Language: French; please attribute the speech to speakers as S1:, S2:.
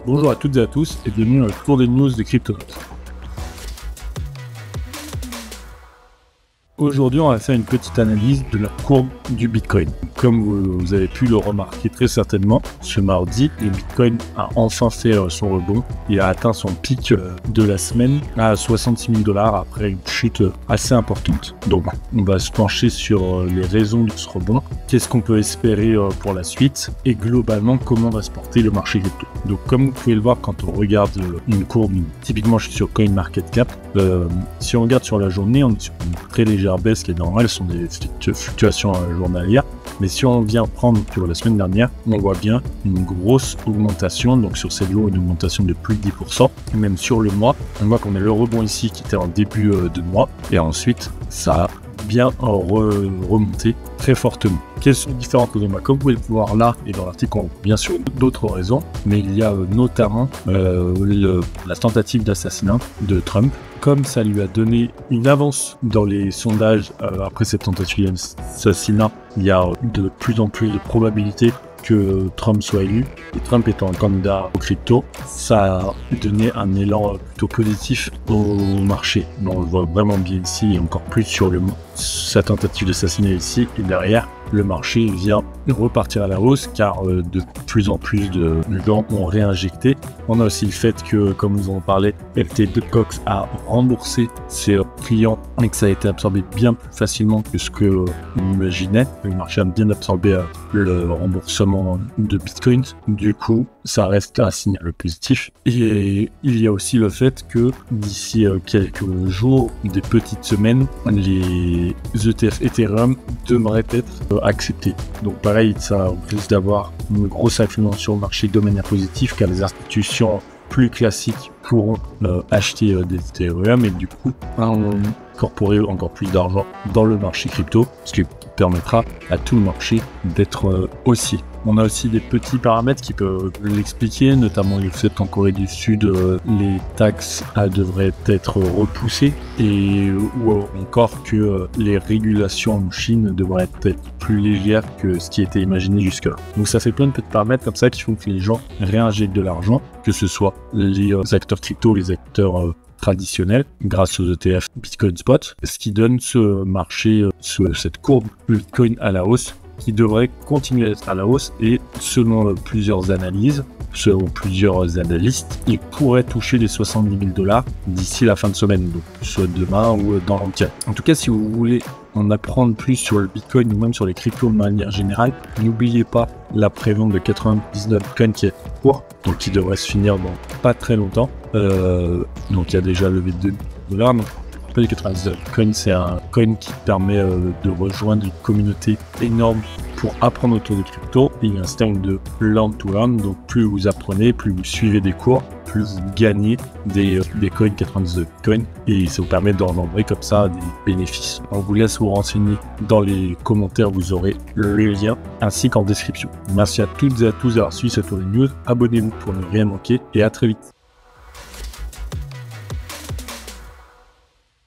S1: Bonjour à toutes et à tous et bienvenue dans le tour des news des cryptos. Aujourd'hui, on va faire une petite analyse de la courbe du Bitcoin. Comme vous avez pu le remarquer très certainement, ce mardi, le Bitcoin a enfin fait son rebond. Il a atteint son pic de la semaine à 66 000 $ après une chute assez importante. Donc, on va se pencher sur les raisons de ce rebond. Qu'est-ce qu'on peut espérer pour la suite et globalement, comment va se porter le marché crypto. Donc, comme vous pouvez le voir quand on regarde une courbe, typiquement je suis sur CoinMarketCap, si on regarde sur la journée, on est sur une très légère baisse qui est normale, ce sont des fluctuations journalières. Mais si on vient prendre sur la semaine dernière, on voit bien une grosse augmentation. Donc sur ces jours, une augmentation de plus de 10%. Et même sur le mois, on voit qu'on a le rebond ici qui était en début de mois. Et ensuite, ça a bien remonté très fortement. Quelles sont les différentes raisons? Comme vous pouvez le voir là et dans l'article, on voit bien sûr d'autres raisons, mais il y a notamment la tentative d'assassinat de Trump. Comme ça lui a donné une avance dans les sondages après cette tentative d'assassinat, il y a de plus en plus de probabilités que Trump soit élu. Et Trump étant un candidat au crypto, ça a donné un élan plutôt positif au marché. On le voit vraiment bien ici et encore plus sur sa tentative d'assassinat ici. Et derrière, le marché vient repartir à la hausse car de plus en plus de gens ont réinjecté. On a aussi le fait que, comme nous en parlé, FTX a remboursé ses clients et que ça a été absorbé bien plus facilement que ce qu'on imaginait. Le marché a bien absorbé le remboursement de Bitcoin. Du coup, ça reste un signal positif. Et il y a aussi le fait que d'ici quelques jours, des petites semaines, les ETF Ethereum devraient être acceptés. Donc pareil, ça risque d'avoir une grosse influence sur le marché de manière positive car les institutions plus classiques pourront acheter des Ethereum et du coup incorporer encore plus d'argent dans le marché crypto, ce qui permettra à tout le marché d'être haussier. On a aussi des petits paramètres qui peuvent l'expliquer, notamment le fait qu'en Corée du Sud, les taxes devraient être repoussées ou encore que les régulations en Chine devraient être plus légères que ce qui était imaginé jusque-là. Donc ça fait plein de petits paramètres comme ça qui font que les gens réinjectent de l'argent, que ce soit les acteurs crypto, les acteurs traditionnels, grâce aux ETF Bitcoin Spot, ce qui donne ce marché, cette courbe Bitcoin à la hausse, qui devrait continuer d'être à la hausse et selon plusieurs analyses, selon plusieurs analystes, il pourrait toucher les 70 000 $ d'ici la fin de semaine, donc soit demain ou dans l'entier. En tout cas, si vous voulez en apprendre plus sur le Bitcoin ou même sur les cryptos de manière générale, n'oubliez pas la prévente de 99 Bitcoin qui est en cours, donc qui devrait se finir dans pas très longtemps. Donc il y a déjà levé de $2. Donc, le 99 Bitcoin, c'est un coin qui permet de rejoindre une communauté énorme pour apprendre autour des cryptos. Il y a un système de learn to learn, donc plus vous apprenez, plus vous suivez des cours, plus vous gagnez des coins 99 Bitcoin et ça vous permet d'engendrer comme ça des bénéfices. On vous laisse vous renseigner dans les commentaires, vous aurez le lien ainsi qu'en description. Merci à toutes et à tous d'avoir suivi cette news. Abonnez-vous pour ne rien manquer et à très vite.